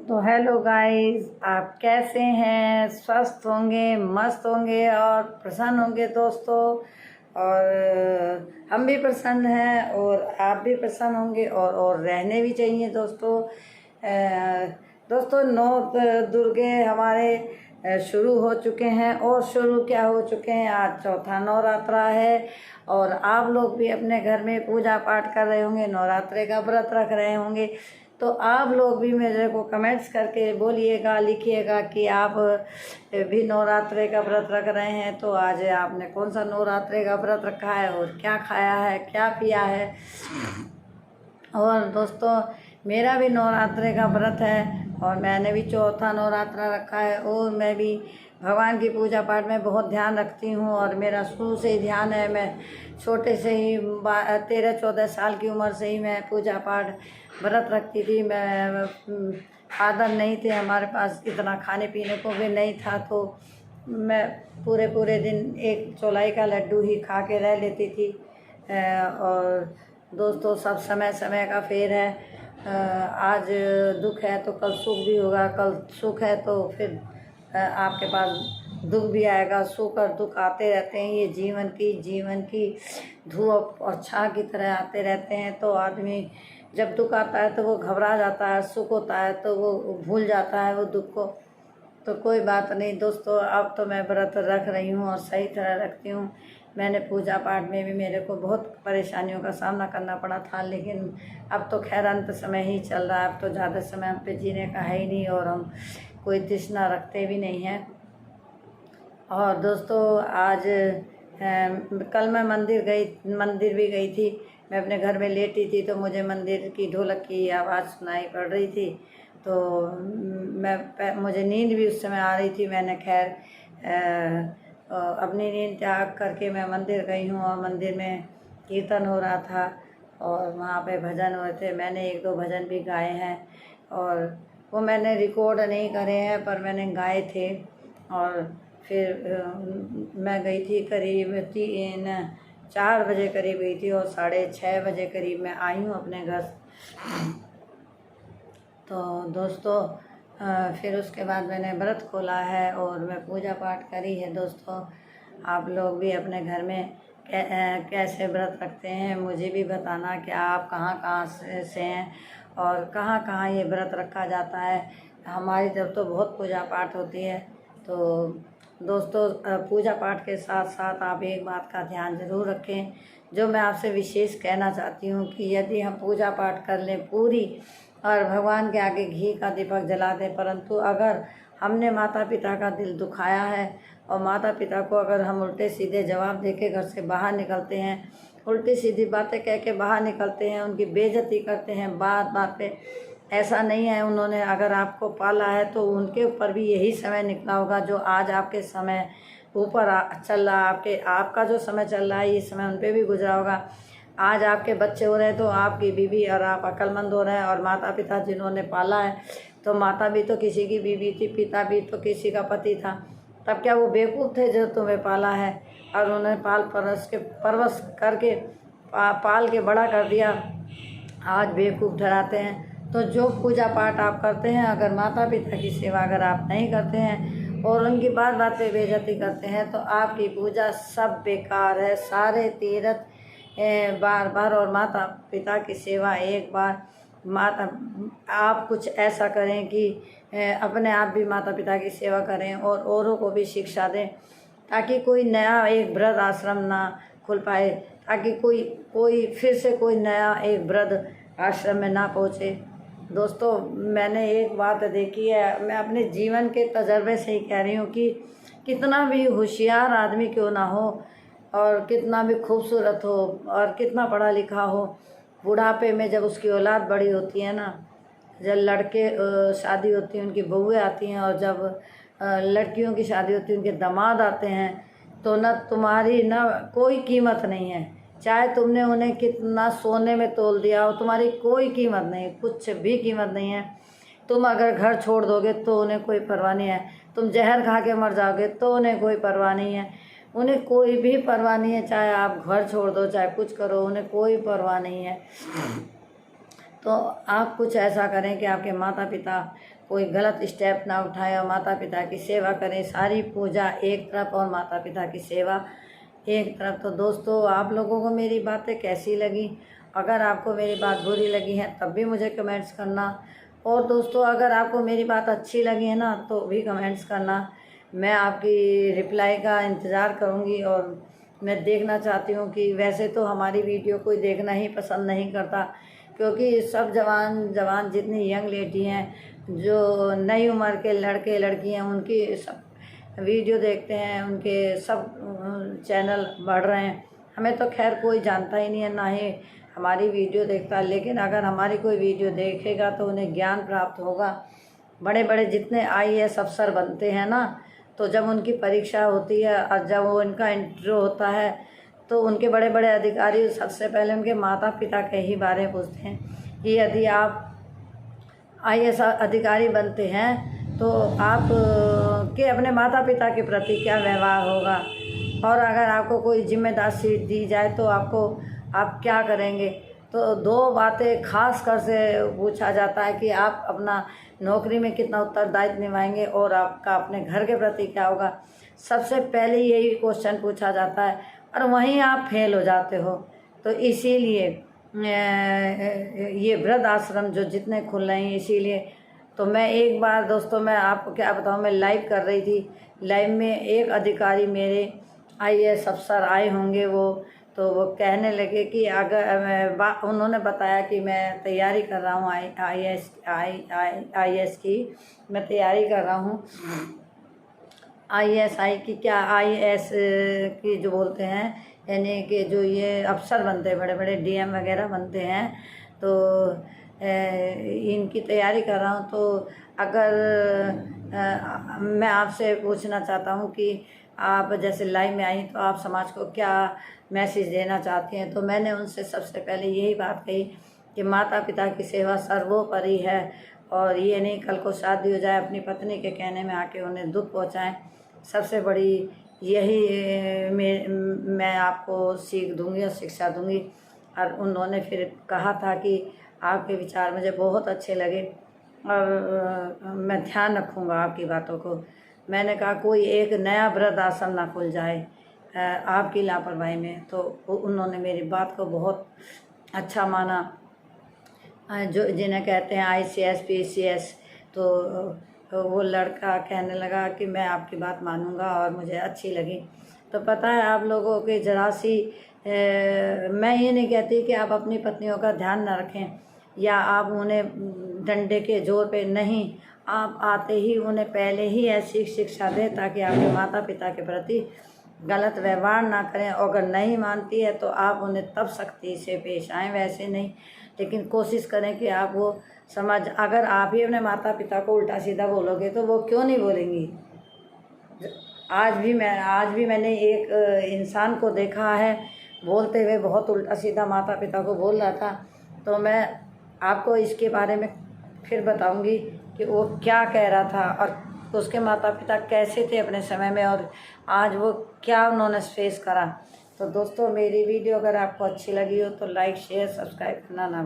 तो hello guys, आप कैसे हैं? स्वस्थ होंगे, मस्त होंगे और प्रसन्न होंगे दोस्तों। और हम भी प्रसन्न हैं और आप भी प्रसन्न होंगे और रहने भी चाहिए दोस्तों। दोस्तों, नौ दुर्गे हमारे शुरू हो चुके हैं। और शुरू क्या हो चुके हैं, आज चौथा नवरात्रा है। और आप लोग भी अपने घर में पूजा पाठ कर रहे होंगे, नवरात्रे का व्रत रख रहे होंगे। तो आप लोग भी मेरे को कमेंट्स करके बोलिएगा, लिखिएगा कि आप भी नवरात्रे का व्रत रख रहे हैं। तो आज आपने कौन सा नवरात्रे का व्रत रखा है और क्या खाया है, क्या पिया है। और दोस्तों, मेरा भी नवरात्रे का व्रत है और मैंने भी चौथा नवरात्रा रखा है। और मैं भी भगवान की पूजा पाठ में बहुत ध्यान रखती हूँ और मेरा शुरू से ही ध्यान है। मैं छोटे से ही 13-14 साल की उम्र से ही मैं पूजा पाठ व्रत रखती थी। मैं साधन नहीं थे हमारे पास, इतना खाने पीने को भी नहीं था। तो मैं पूरे पूरे दिन एक चौलाई का लड्डू ही खा के रह लेती थी। और दोस्तों, सब समय समय का फेर है। आज दुख है तो कल सुख भी होगा, कल सुख है तो फिर आपके पास दुख भी आएगा। सुख और दुख आते रहते हैं, ये जीवन की धूप और छां की तरह आते रहते हैं। तो आदमी जब दुख आता है तो वो घबरा जाता है, सुख होता है तो वो भूल जाता है वो दुख को। तो कोई बात नहीं दोस्तों, अब तो मैं व्रत रख रही हूँ और सही तरह रखती हूँ। मैंने पूजा पाठ में भी मेरे को बहुत परेशानियों का सामना करना पड़ा था, लेकिन अब तो खैर अंत समय ही चल रहा है। अब तो ज़्यादा समय हम पे जीने का है ही नहीं और हम कोई तृष्णा रखते भी नहीं हैं। और दोस्तों, आज कल मैं मंदिर भी गई थी। मैं अपने घर में लेटी थी तो मुझे मंदिर की ढोलक की आवाज़ सुनाई पड़ रही थी। तो मुझे नींद भी उस समय आ रही थी। मैंने खैर अपनी नींद त्याग करके मैं मंदिर गई हूँ और मंदिर में कीर्तन हो रहा था और वहाँ पे भजन हो रहे थे। मैंने 1-2 भजन भी गाए हैं और वो मैंने रिकॉर्ड नहीं करे हैं, पर मैंने गाए थे। और फिर मैं गई थी करीब 4 बजे करीब गई थी और 6:30 बजे करीब मैं आई हूँ अपने घर। तो दोस्तों, फिर उसके बाद मैंने व्रत खोला है और मैं पूजा पाठ करी है। दोस्तों, आप लोग भी अपने घर में कैसे व्रत रखते हैं मुझे भी बताना कि आप कहाँ कहाँ से हैं और कहाँ कहाँ ये व्रत रखा जाता है। हमारी तरफ तो बहुत पूजा पाठ होती है। तो दोस्तों, पूजा पाठ के साथ साथ आप एक बात का ध्यान ज़रूर रखें, जो मैं आपसे विशेष कहना चाहती हूँ कि यदि हम पूजा पाठ कर लें पूरी और भगवान के आगे घी का दीपक जला दें, परंतु अगर हमने माता पिता का दिल दुखाया है और माता पिता को अगर हम उल्टे सीधे जवाब दे के घर से बाहर निकलते हैं, उल्टी सीधी बातें कह के बाहर निकलते हैं, उनकी बेइज्जती करते हैं बात बात पे। ऐसा नहीं है, उन्होंने अगर आपको पाला है तो उनके ऊपर भी यही समय निकला होगा जो आज आपके समय ऊपर चल रहा। आपका जो समय चल रहा है ये समय उन पर भी गुजरा होगा। आज आपके बच्चे हो रहे हैं तो आपकी बीवी और आप अक्लमंद हो रहे हैं, और माता पिता जिन्होंने पाला है तो माता भी तो किसी की बीवी थी, पिता भी तो किसी का पति था। तब क्या वो बेवकूफ़ थे जो तुम्हें पाला है और उन्हें परवश करके पाल के बड़ा कर दिया, आज बेवकूफ़ ठहराते हैं। तो जो पूजा पाठ आप करते हैं, अगर माता पिता की सेवा अगर आप नहीं करते हैं और उनकी बात बात पे बेइज्जती करते हैं तो आपकी पूजा सब बेकार है। सारे तीर्थ बार बार और माता पिता की सेवा एक बार। आप कुछ ऐसा करें कि अपने आप भी माता पिता की सेवा करें और औरों को भी शिक्षा दें, ताकि कोई नया एक वृद्ध आश्रम ना खुल पाए, ताकि कोई फिर से कोई नया एक वृद्ध आश्रम में ना पहुँचे। दोस्तों, मैंने एक बात देखी है, मैं अपने जीवन के तजर्बे से ही कह रही हूँ कि कितना भी होशियार आदमी क्यों ना हो और कितना भी खूबसूरत हो और कितना पढ़ा लिखा हो, बुढ़ापे में जब उसकी औलाद बड़ी होती है ना, जब लड़के शादी होती है उनकी बहुएं आती हैं और जब लड़कियों की शादी होती है उनके दामाद आते हैं, तो ना तुम्हारी ना कोई कीमत नहीं है। चाहे तुमने उन्हें कितना सोने में तोल दिया हो, तुम्हारी कोई कीमत नहीं, कुछ भी कीमत नहीं है। तुम अगर घर छोड़ दोगे तो उन्हें कोई परवाह नहीं है, तुम जहर खा के मर जाओगे तो उन्हें कोई परवाह नहीं है। उन्हें कोई भी परवाह नहीं है, चाहे आप घर छोड़ दो चाहे कुछ करो, उन्हें कोई परवाह नहीं है। तो आप कुछ ऐसा करें कि आपके माता पिता कोई गलत स्टेप ना उठाएं और माता पिता की सेवा करें। सारी पूजा एक तरफ और माता पिता की सेवा एक तरफ। तो दोस्तों, आप लोगों को मेरी बातें कैसी लगी? अगर आपको मेरी बात बुरी लगी है तब भी मुझे कमेंट्स करना, और दोस्तों अगर आपको मेरी बात अच्छी लगी है ना तो भी कमेंट्स करना। मैं आपकी रिप्लाई का इंतज़ार करूँगी। और मैं देखना चाहती हूँ कि वैसे तो हमारी वीडियो कोई देखना ही पसंद नहीं करता, क्योंकि सब जवान जितनी यंग लेडी हैं, जो नई उम्र के लड़के लड़कियाँ, उनकी सब वीडियो देखते हैं, उनके सब चैनल बढ़ रहे हैं। हमें तो खैर कोई जानता ही नहीं है, ना ही हमारी वीडियो देखता है, लेकिन अगर हमारी कोई वीडियो देखेगा तो उन्हें ज्ञान प्राप्त होगा। बड़े बड़े जितने IAS अफसर बनते हैं ना, तो जब उनकी परीक्षा होती है और जब वो उनका इंटरव्यू होता है तो उनके बड़े बड़े अधिकारी सबसे पहले उनके माता पिता के ही बारे में पूछते हैं कि यदि आप IAS अधिकारी बनते हैं तो आप के अपने माता पिता के प्रति क्या व्यवहार होगा, और अगर आपको कोई जिम्मेदारी दी जाए तो आप क्या करेंगे। तो दो बातें खास कर से पूछा जाता है कि आप अपना नौकरी में कितना उत्तरदायित्व निभाएंगे और आपका अपने घर के प्रति क्या होगा। सबसे पहले यही क्वेश्चन पूछा जाता है और वहीं आप फेल हो जाते हो। तो इसीलिए ये वृद्ध आश्रम जो जितने खुल रहे हैं, इसीलिए तो मैं एक बार दोस्तों, मैं आपको क्या बताऊँ, मैं लाइव कर रही थी। लाइव में एक अधिकारी मेरे IAS अफसर आए होंगे, वो कहने लगे कि अगर उन्होंने बताया कि मैं तैयारी कर रहा हूँ IAS की, मैं तैयारी कर रहा हूँ ISI की, क्या IAS की जो बोलते हैं, यानी कि जो ये अफसर बनते हैं, बड़े बड़े DM वगैरह बनते हैं, तो इनकी तैयारी कर रहा हूँ। तो अगर मैं आपसे पूछना चाहता हूँ कि आप जैसे लाइव में आई तो आप समाज को क्या मैसेज देना चाहती हैं। तो मैंने उनसे सबसे पहले यही बात कही कि माता पिता की सेवा सर्वोपरि है, और ये नहीं कल को शादी हो जाए अपनी पत्नी के कहने में आके उन्हें दुख पहुँचाएँ। सबसे बड़ी यही मैं आपको सीख दूँगी और शिक्षा दूँगी। और उन्होंने फिर कहा था कि आपके विचार मुझे बहुत अच्छे लगे और मैं ध्यान रखूँगा आपकी बातों को। मैंने कहा कोई एक नया वृद्ध आश्रम ना खुल जाए आपकी लापरवाही में। तो उन्होंने मेरी बात को बहुत अच्छा माना। जो जिन्हें कहते हैं ICS PCS, तो वो लड़का कहने लगा कि मैं आपकी बात मानूंगा और मुझे अच्छी लगी। तो पता है आप लोगों के जरा सी मैं ये नहीं कहती कि आप अपनी पत्नियों का ध्यान न रखें या आप उन्हें डंडे के जोर पे नहीं, आप आते ही उन्हें पहले ही ऐसी शिक्षा दें ताकि आपके माता पिता के प्रति गलत व्यवहार ना करें। और अगर नहीं मानती है तो आप उन्हें तब सख्ती से पेश आएँ, वैसे नहीं, लेकिन कोशिश करें कि आप वो अगर आप ही अपने माता पिता को उल्टा सीधा बोलोगे तो वो क्यों नहीं बोलेंगी। आज भी मैंने एक इंसान को देखा है बोलते हुए, बहुत उल्टा सीधा माता पिता को बोल रहा था। तो मैं आपको इसके बारे में फिर बताऊंगी कि वो क्या कह रहा था और उसके माता पिता कैसे थे अपने समय में और आज वो क्या उन्होंने फेस करा। तो दोस्तों, मेरी वीडियो अगर आपको अच्छी लगी हो तो लाइक शेयर सब्सक्राइब करना ना